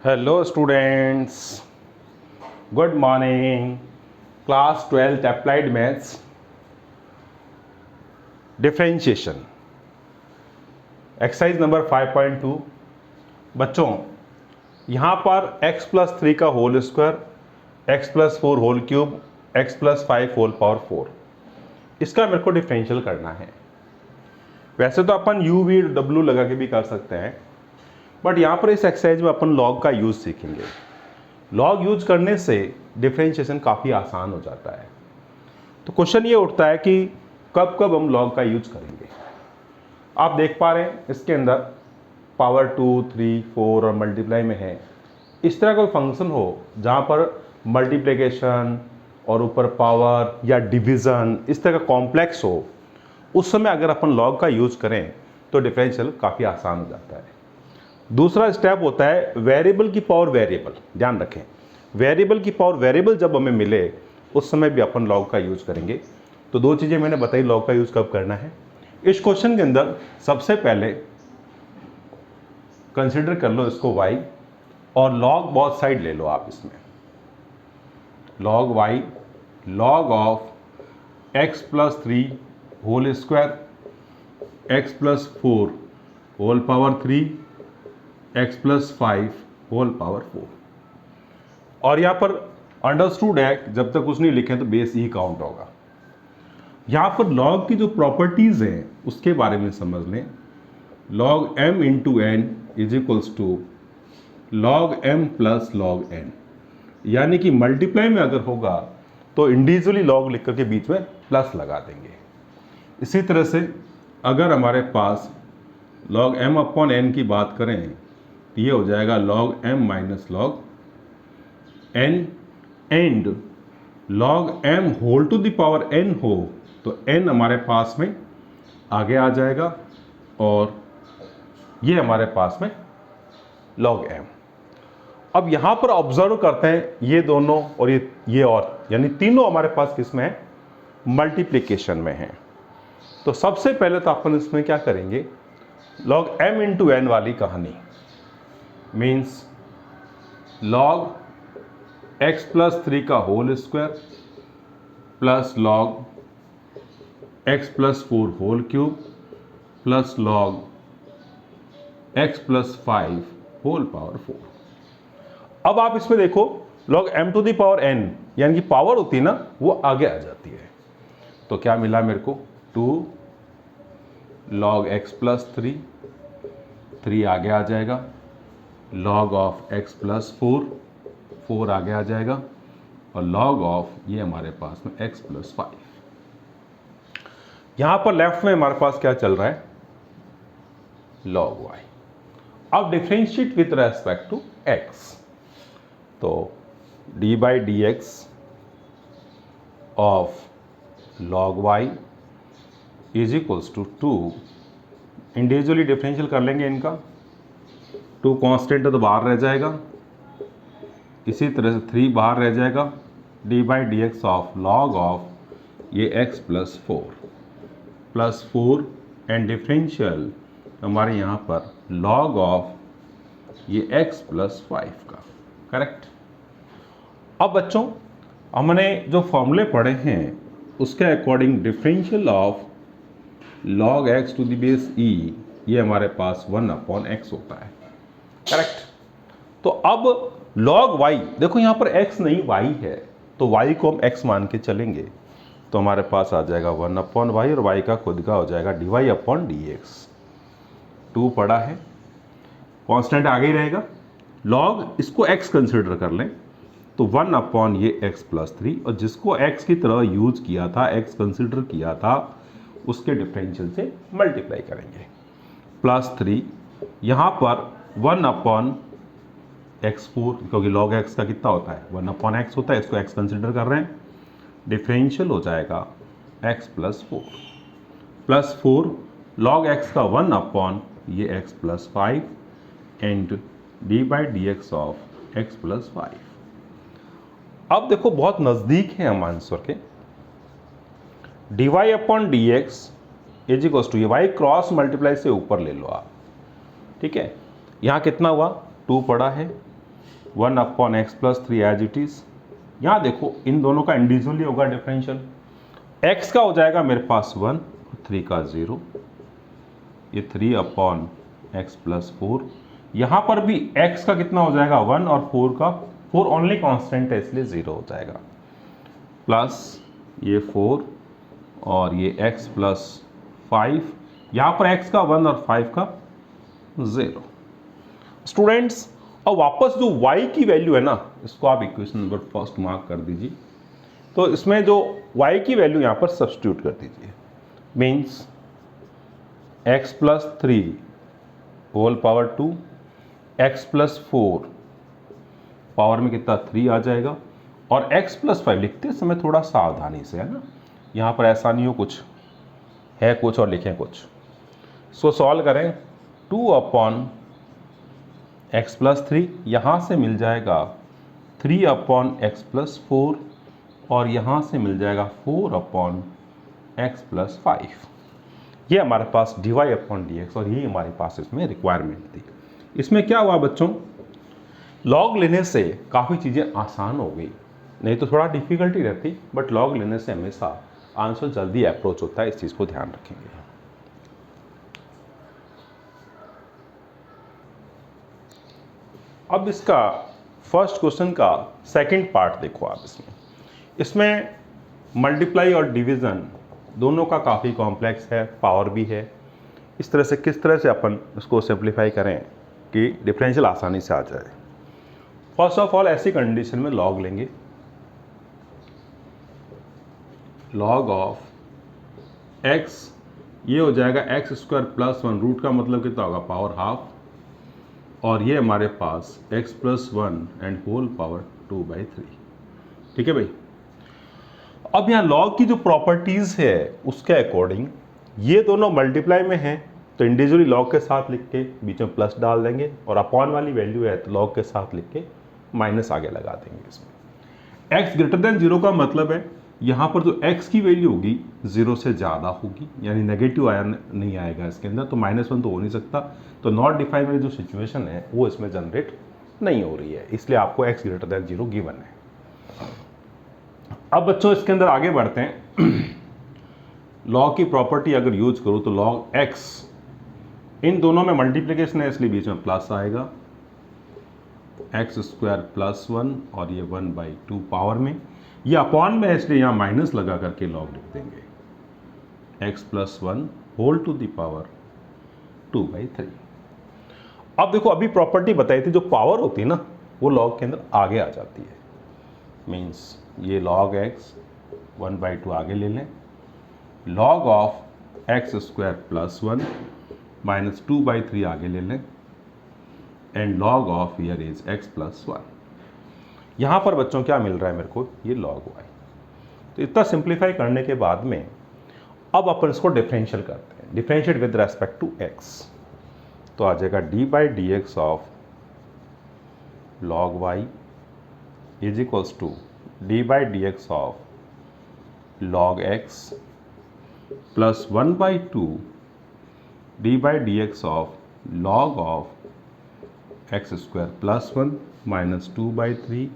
Hello students, good morning. Class 12 applied maths differentiation exercise number 5.2। बच्चों, यहाँ पर x plus 3 का whole square, x plus 4 whole cube, x plus 5 whole power 4, इसका मेरे को differential करना है। वैसे तो अपन u v w लगा के भी कर सकते हैं, बट यहाँ पर इस एक्सरसाइज में अपन लॉग का यूज़ सीखेंगे। लॉग यूज करने से डिफरेंशिएशन काफ़ी आसान हो जाता है। तो क्वेश्चन ये उठता है कि कब कब हम लॉग का यूज करेंगे। आप देख पा रहे हैं इसके अंदर पावर 2, 3, 4 और मल्टीप्लाई में है। इस तरह कोई फंक्शन हो जहाँ पर मल्टीप्लिकेशन और ऊपर पावर या डिवीज़न इस तरह का कॉम्प्लेक्स हो, उस समय अगर अपन लॉग का यूज करें तो डिफरेंशियल काफ़ी आसान हो जाता है। दूसरा स्टेप होता है वेरिएबल की पावर वेरिएबल। ध्यान रखें, वेरिएबल की पावर वेरिएबल जब हमें मिले उस समय भी अपन लॉग का यूज़ करेंगे। तो दो चीज़ें मैंने बताई लॉग का यूज़ कब करना है। इस क्वेश्चन के अंदर सबसे पहले कंसिडर कर लो इसको y और लॉग बोथ साइड ले लो आप। इसमें log y log of x plus 3 whole square, x plus 4 whole power 3, x plus 5 whole power 4। और यहाँ पर अंडरस्टूड है, जब तक कुछ नहीं लिखे तो बेस ही काउंट होगा। यहाँ पर लॉग की जो प्रॉपर्टीज हैं उसके बारे में समझ लें। Log m into n is equals to log m plus log n, यानी कि मल्टीप्लाई में अगर होगा तो इंडिविजुअली लॉग लिख करके बीच में प्लस लगा देंगे। इसी तरह से अगर हमारे पास लॉग m अपॉन n की बात करें तो ये हो जाएगा log m minus log n, and log m whole to the power n हो तो n हमारे पास में आगे आ जाएगा और ये हमारे पास में लॉग m। अब यहाँ पर ऑब्जर्व करते हैं ये दोनों और ये और, यानी तीनों हमारे पास किस में है, मल्टीप्लिकेशन में है। तो सबसे पहले तो अपन इसमें क्या करेंगे, लॉग m इंटू n वाली कहानी मीन्स लॉग x प्लस 3 का whole square plus log x plus 4 whole cube plus log x plus 5 whole power 4। अब आप इसमें देखो log m to the power n, यानी कि पावर होती है ना वो आगे आ जाती है। तो क्या मिला मेरे को, 2 लॉग x प्लस 3 आगे आ जाएगा, लॉग ऑफ x प्लस 4 आगे आ जाएगा और लॉग ऑफ ये हमारे पास में x प्लस 5। यहां पर लेफ्ट में हमारे पास क्या चल रहा है, लॉग y। अब differentiate with respect to x, तो d by d x of log y is equals to 2। Individually differential कर लेंगे इनका, 2 कांस्टेंट है तो बाहर रह जाएगा। इसी तरह से 3 बाहर रह जाएगा, D by d x of log of ये x प्लस 4 एंड डिफरेंशियल हमारे यहाँ पर लॉग ऑफ ये x प्लस 5 का। करेक्ट। अब बच्चों हमने जो फॉर्मूले पढ़े हैं उसके according differential of log x to the base e ये हमारे पास 1 अपॉन x होता है। करेक्ट। तो अब लॉग y, देखो यहाँ पर x नहीं y है, तो y को हम x मान के चलेंगे तो हमारे पास आ जाएगा 1 अपॉन y और y का खुद का हो जाएगा dy अपॉन dx। 2 पड़ा है, कांस्टेंट आगे ही रहेगा। लॉग इसको x कंसिडर कर लें तो 1 अपॉन ये x प्लस 3, और जिसको x की तरह यूज किया था, x कंसिडर किया था, उसके डिफरेंशियल से मल्टीप्लाई करेंगे। प्लस 3 यहाँ पर 1 अपॉन x4, क्योंकि log x का कितना होता है, 1 अपॉन x होता है, इसको x कंसिडर कर रहे हैं। डिफरेंशियल हो जाएगा x plus 4 plus 4 log x का 1 अपॉन ये x plus 5 and d by d x of x plus 5। अब देखो बहुत नज़दीक है हम आंसर के, d y upon d x is equals to ये y क्रॉस मल्टीप्लाई से ऊपर ले लो आप। ठीक है, यहाँ कितना हुआ, 2 पड़ा है, 1 upon x plus 3 as it is. यहाँ देखो इन दोनों का इंडिविजुअली होगा डिफरेंशियल। x का हो जाएगा मेरे पास 1, 3 का 0, ये 3 अपॉन एक्स प्लस 4। यहाँ पर भी x का कितना हो जाएगा 1 और 4 का 4 ओनली कांस्टेंट है इसलिए 0 हो जाएगा, प्लस ये 4 और ये x प्लस 5। यहाँ पर x का 1 और 5 का 0। स्टूडेंट्स अब वापस जो y की वैल्यू है ना, इसको आप इक्वेशन नंबर फर्स्ट मार्क कर दीजिए। तो इसमें जो y की वैल्यू यहाँ पर सब्स्टिट्यूट कर दीजिए, means x plus 3 whole power 2, x plus 4 power में कितना 3 आ जाएगा, और x प्लस 5 लिखते समय थोड़ा सावधानी से, है ना, यहाँ पर ऐसा नहीं हो कुछ है कुछ और लिखें कुछ। सो सॉल्व करें, 2 अपॉन एक्स प्लस 3, यहाँ से मिल जाएगा 3 अपॉन एक्स प्लस 4 और यहाँ से मिल जाएगा 4 अपॉन एक्स प्लस 5। ये हमारे पास dy अपॉन dx और ये हमारे पास इसमें रिक्वायरमेंट थी। इसमें क्या हुआ बच्चों, लॉग लेने से काफ़ी चीज़ें आसान हो गई, नहीं तो थोड़ा डिफिकल्टी रहती, बट लॉग लेने से हमेशा आंसर जल्दी अप्रोच होता है, इस चीज़ को ध्यान रखेंगे। अब इसका फर्स्ट क्वेश्चन का सेकंड पार्ट देखो आप। इसमें मल्टीप्लाई और डिवीज़न दोनों का काफ़ी कॉम्प्लेक्स है, पावर भी है। इस तरह से किस तरह से अपन इसको सिंप्लीफाई करें कि डिफरेंशियल आसानी से आ जाए। फर्स्ट ऑफ ऑल ऐसी कंडीशन में लॉग लेंगे, लॉग ऑफ x ये हो जाएगा एक्स स्क्वायर प्लस 1, रूट का मतलब कितना होगा पावर हाफ, और ये हमारे पास x plus 1 and whole power 2/3। ठीक है भाई। अब यहाँ लॉग की जो प्रॉपर्टीज है उसके अकॉर्डिंग ये दोनों मल्टीप्लाई में हैं तो इंडिविजुअली लॉग के साथ लिख के बीच में प्लस डाल देंगे, और अपॉन वाली वैल्यू है तो लॉग के साथ लिख के माइनस आगे लगा देंगे। इसमें x ग्रेटर देन 0 का मतलब है यहाँ पर जो x की वैल्यू होगी 0 से ज़्यादा होगी, यानी नेगेटिव आया नहीं आएगा इसके अंदर, तो -1 तो हो नहीं सकता, तो नॉट डिफाइंड वाली जो सिचुएशन है वो इसमें जनरेट नहीं हो रही है, इसलिए आपको x ग्रेटर देन 0 गिवन है। अब बच्चों इसके अंदर आगे बढ़ते हैं। लॉग की प्रॉपर्टी अगर यूज करूँ तो लॉग x, इन दोनों में मल्टीप्लिकेशन है इसलिए बीच में प्लस आएगा, एक्स स्क्वायर प्लस 1 और ये 1/2 पावर में, ये अपॉन में है इसलिए यहाँ माइनस लगा करके लॉग लिख देंगे, x plus 1 whole to the power 2/3। अब देखो अभी प्रॉपर्टी बताई थी जो पावर होती है ना वो लॉग के अंदर आगे आ जाती है, मीन्स ये लॉग x 1/2 आगे ले लें, log of x square plus 1 minus 2/3 आगे ले लें, and log of here is x plus 1। यहाँ पर बच्चों क्या मिल रहा है मेरे को, ये लॉग y। तो इतना सिंप्लीफाई करने के बाद में अब अपन इसको डिफरेंशियल करते हैं, differentiate with respect to x, तो आ जाएगा d/dx of log y is equals to d/dx of log x plus 1/2 d/dx of log of x square plus 1 minus 2/3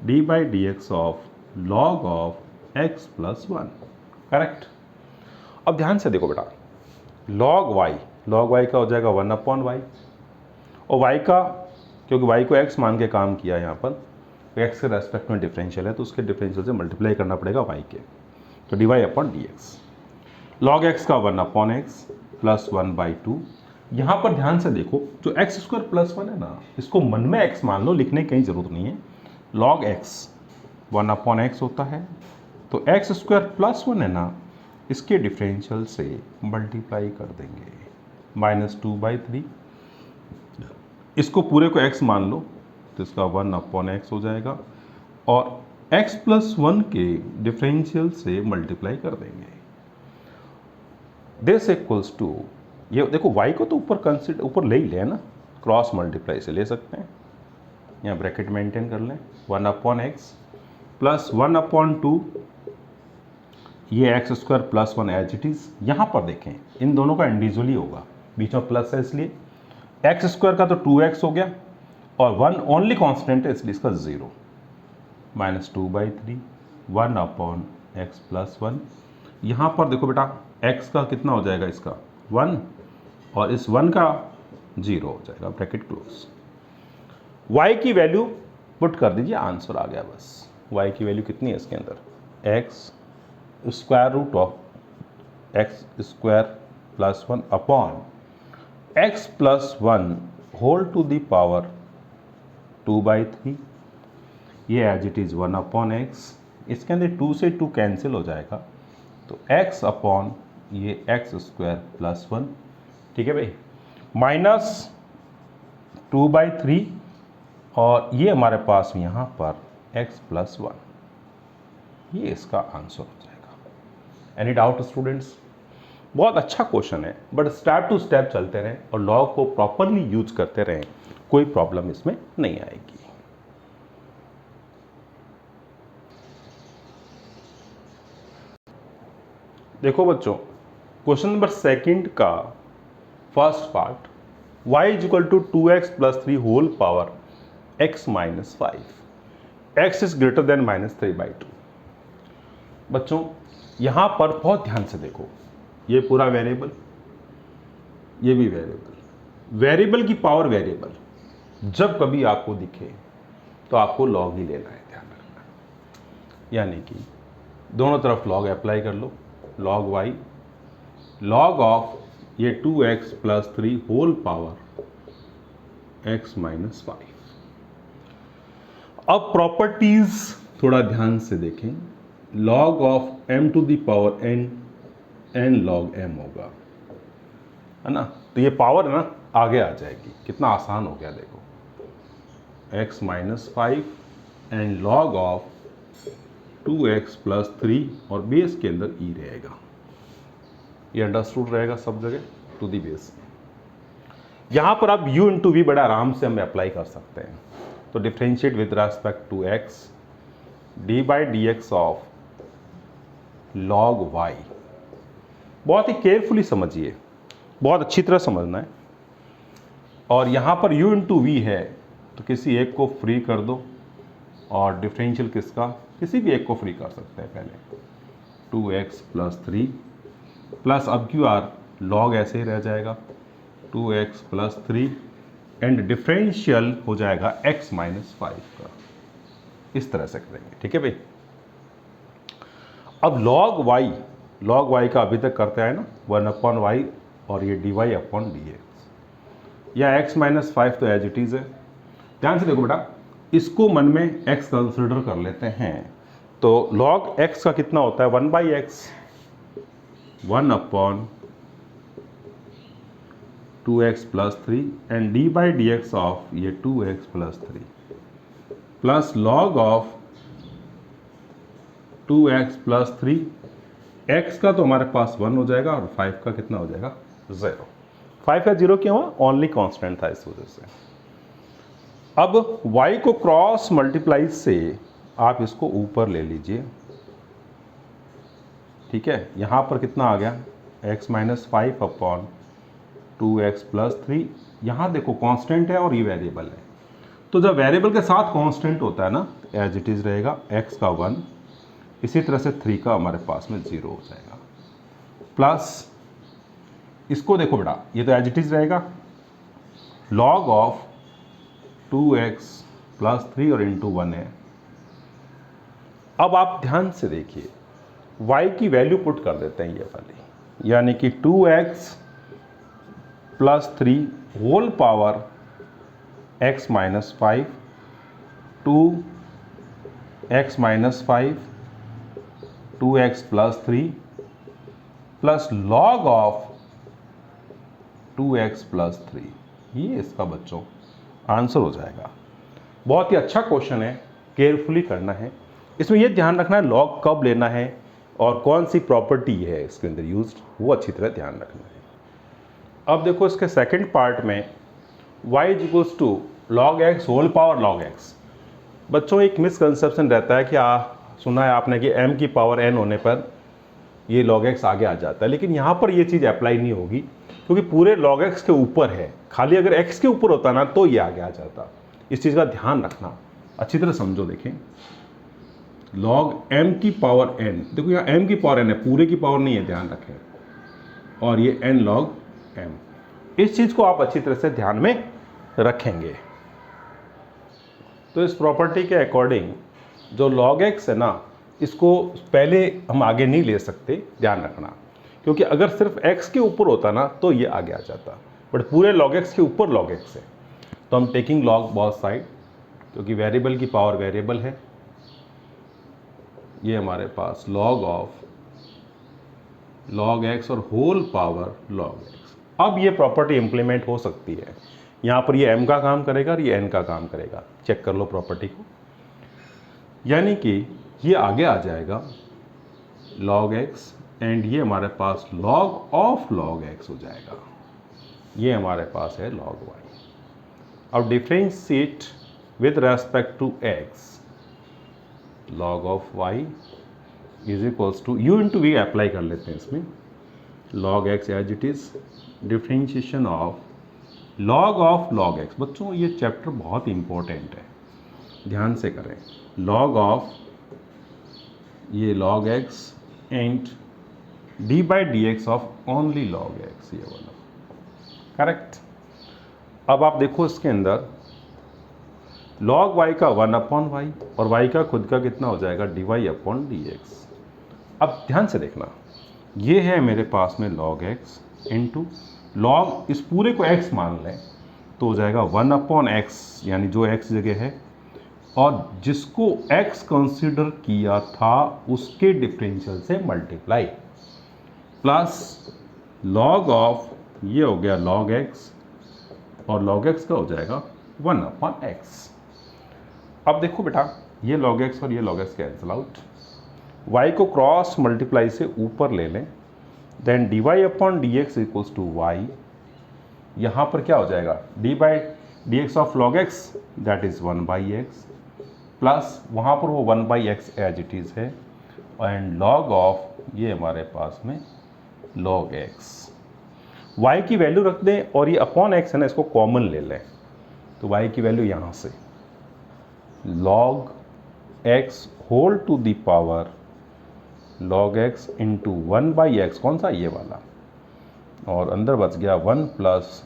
d/dx of log of x plus 1। Correct. अब ध्यान से देखो बेटा, log y का हो जाएगा 1/y, और y का, क्योंकि y को x मान के काम किया यहाँ पर, तो x के रेस्पेक्ट में डिफरेंशियल है तो उसके डिफरेंशियल से मल्टीप्लाई करना पड़ेगा y के, तो dy/dx log x का 1/x प्लस 1/2। यहाँ पर ध्यान से देखो जो एक्स स्क्वायर प्लस 1 है ना, इसको मन में x मान लो, लिखने की कहीं जरूरत नहीं है। log x 1/x होता है, तो एक्स स्क्वायर प्लस 1 है ना, इसके डिफरेंशियल से मल्टीप्लाई कर देंगे, -2/3, इसको पूरे को x मान लो तो इसका 1/x हो जाएगा, और x प्लस 1 के डिफरेंशियल से मल्टीप्लाई कर देंगे, दिस इक्वल्स टू, ये देखो y को तो ऊपर ले ही ले ना, क्रॉस मल्टीप्लाई से ले सकते हैं, यहाँ ब्रैकेट मेंटेन कर लें, 1/x प्लस 1/2, ये x square plus 1 as it is. यहाँ पर देखें इन दोनों का इंडिविजुअली होगा, बीच में प्लस है इसलिए एक्स स्क्वायर का तो 2x हो गया, और 1 ओनली कांस्टेंट है इसलिए इसका 0 -2/3 1 अपॉन x प्लस 1। यहाँ पर देखो बेटा x का कितना हो जाएगा, इसका 1 और इस 1 का 0 हो जाएगा, ब्रैकेट क्लोज। y की वैल्यू पुट कर दीजिए, आंसर आ गया बस। y की वैल्यू कितनी है इसके अंदर, x square root of x square plus 1 upon x plus 1 whole to the power 2/3। ये as it is 1 upon x, इसके अंदर 2 से 2 कैंसिल हो जाएगा, तो x अपॉन ये x स्क्वायर प्लस 1, ठीक है भाई, माइनस 2/3 और ये हमारे पास यहाँ पर x प्लस 1, ये इसका आंसर हो जाएगा। Any doubt students? बहुत अच्छा क्वेश्चन है, बट स्टेप टू स्टेप चलते रहें और लॉग को प्रॉपरली यूज करते रहें, कोई प्रॉब्लम इसमें नहीं आएगी। देखो बच्चों, क्वेश्चन नंबर सेकंड का first part, y is equal to 2x plus 3 whole power x minus 5, x is greater than -3/2। बच्चों यहाँ पर बहुत ध्यान से देखो, ये पूरा वेरिएबल, ये भी वेरिएबल, वेरिएबल की पावर वेरिएबल जब कभी आपको दिखे तो आपको लॉग ही लेना है, ध्यान रखना। यानी कि दोनों तरफ लॉग अप्लाई कर लो, लॉग y लॉग ऑफ ये 2x plus 3 whole power x minus 5। अब प्रॉपर्टीज थोड़ा ध्यान से देखें, log of m to the power n log m होगा, है ना, तो ये पावर ना आगे आ जाएगी, कितना आसान हो गया देखो, x minus 5 and log of 2x plus 3 और बेस के अंदर e रहेगा, ये अंडरस्टूड रहेगा सब जगह, टू दी बेस। यहाँ पर आप u इंटू वी बड़ा आराम से हम अप्लाई कर सकते हैं, तो differentiate with respect to x d by d x of log y। बहुत ही केयरफुली समझिए, बहुत अच्छी तरह समझना है। और यहाँ पर u इंटू वी है तो किसी एक को फ्री कर दो, और डिफरेंशियल किसका, किसी भी एक को फ्री कर सकते हैं पहले, 2x प्लस 3 प्लस अब क्यू आर लॉग ऐसे ही रह जाएगा 2x प्लस 3 एंड डिफरेंशियल हो जाएगा x माइनस 5 का, इस तरह से करेंगे, ठीक है भाई। अब लॉग y का अभी तक करते आए ना, 1 अपॉन y और ये dy अपॉन dx, या x माइनस 5 तो एज इट इज़ है। ध्यान से देखो बेटा, इसको मन में x कंसिडर कर लेते हैं, तो log x का कितना होता है, 1/x, 1 upon 2x plus 3 and d by d x of ये 2x plus 3 plus log of 2x plus 3, x का तो हमारे पास 1 हो जाएगा और 5 का कितना हो जाएगा, 0। 5 का 0 क्यों हुआ, ओनली कांस्टेंट था इस वजह से। अब y को क्रॉस मल्टीप्लाई से आप इसको ऊपर ले लीजिए, ठीक है, यहाँ पर कितना आ गया, x minus 5 upon 2x plus 3, यहाँ देखो कांस्टेंट है और ये वेरिएबल है, तो जब वेरिएबल के साथ कांस्टेंट होता है ना, एज इट इज़ रहेगा, x का 1, इसी तरह से 3 का हमारे पास में 0 हो जाएगा, प्लस इसको देखो बेटा, ये तो एज इट इज़ रहेगा, लॉग ऑफ 2x प्लस 3 और इंटू 1 है। अब आप ध्यान से देखिए, y की वैल्यू पुट कर देते हैं ये वाली, यानी कि 2x plus 3 whole power x minus 5, 2x minus 5, 2x plus 3 plus log of 2x plus 3, ये इसका बच्चों आंसर हो जाएगा। बहुत ही अच्छा क्वेश्चन है, केयरफुली करना है, इसमें यह ध्यान रखना है लॉग कब लेना है और कौन सी प्रॉपर्टी है इसके अंदर यूज्ड, वो अच्छी तरह ध्यान रखना है। अब देखो इसके सेकंड पार्ट में y is equals to log x whole power log x। बच्चों एक मिसकंसेप्शन रहता है कि सुना है आपने कि m की पावर n होने पर ये log x आगे आ जाता है, लेकिन यहाँ पर ये चीज़ अप्लाई नहीं होगी क्योंकि पूरे log x के ऊपर है, खाली अगर x के ऊपर होता ना तो ये आगे आ जाता। इस चीज़ का ध्यान रखना, अच्छी तरह समझो। देखें log m की पावर n, देखो यहाँ m की पावर n है, पूरे की पावर नहीं है, ध्यान रखें, और ये n log m, इस चीज़ को आप अच्छी तरह से ध्यान में रखेंगे। तो इस प्रॉपर्टी के अकॉर्डिंग जो log x है ना, इसको पहले हम आगे नहीं ले सकते, ध्यान रखना, क्योंकि अगर सिर्फ x के ऊपर होता ना तो ये आगे आ जाता, बट पूरे log x के ऊपर log x है, तो हम टेकिंग log बोथ साइड, क्योंकि वेरिएबल की पावर वेरिएबल है, ये हमारे पास log ऑफ log x और होल पावर log x। अब ये प्रॉपर्टी इंप्लीमेंट हो सकती है, यहाँ पर ये m का काम करेगा और ये n का काम करेगा, चेक कर लो प्रॉपर्टी को, यानी कि ये आगे आ जाएगा log x एंड ये हमारे पास log ऑफ log x हो जाएगा, ये हमारे पास है log y। अब differentiate with respect to x, log of y is equals to u into v apply कर लेते हैं इसमें, log x as it is, differentiation of log x। बच्चों ये चैप्टर बहुत इंपॉर्टेंट है, ध्यान से करें, log ऑफ ये log x and d by d x of only log x, ये वाला करेक्ट। अब आप देखो इसके अंदर log y का 1 अपॉन वाई और y का खुद का कितना हो जाएगा, dy अपॉन डी एक्स। अब ध्यान से देखना, ये है मेरे पास में log x इंटू log, इस पूरे को x मान लें तो हो जाएगा 1 अपॉन x, यानी जो x जगह है, और जिसको x कंसीडर किया था उसके डिफरेंशियल से मल्टीप्लाई, प्लस log ऑफ ये हो गया log x, और log x का हो जाएगा 1 अपॉन x। अब देखो बेटा, ये log x और ये log x cancel out, y को क्रॉस मल्टीप्लाई से ऊपर ले लें, then dy upon d x equals to y, यहाँ पर क्या हो जाएगा, d by d x of log x that is 1 by x, plus वहाँ पर वो 1 by x as it is है, एंड log ऑफ ये हमारे पास में log x, y की वैल्यू रख दें और ये अपॉन x है ना, इसको कॉमन ले लें, तो y की वैल्यू यहाँ से log x whole to the power log x into 1 by x, कौन सा, ये वाला, और अंदर बच गया 1 plus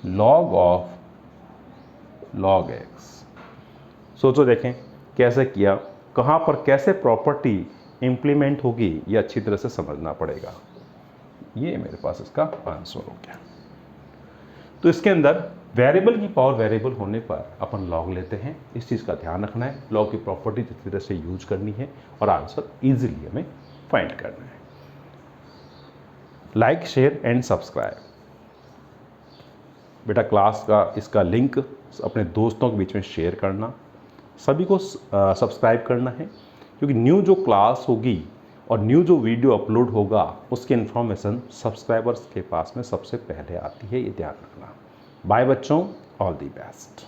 log of log x। सोचो देखें कैसे किया, कहाँ पर कैसे प्रॉपर्टी इम्प्लीमेंट होगी, ये अच्छी तरह से समझना पड़ेगा। ये मेरे पास इसका आंसर हो गया। तो इसके अंदर वेरिएबल की पावर वेरिएबल होने पर अपन लॉग लेते हैं, इस चीज़ का ध्यान रखना है, लॉग की प्रॉपर्टी जिस तरह से यूज करनी है और आंसर इजीली हमें फाइंड करना है। Like, share and subscribe. बेटा क्लास का इसका लिंक अपने दोस्तों के बीच में शेयर करना, सभी को सब्सक्राइब करना है, क्योंकि न्यू जो क्लास होगी और न्यू जो वीडियो अपलोड होगा उसकी इन्फॉर्मेशन सब्सक्राइबर्स के पास में सबसे पहले आती है, ये ध्यान रखना। बाय बच्चों, ऑल दी बेस्ट।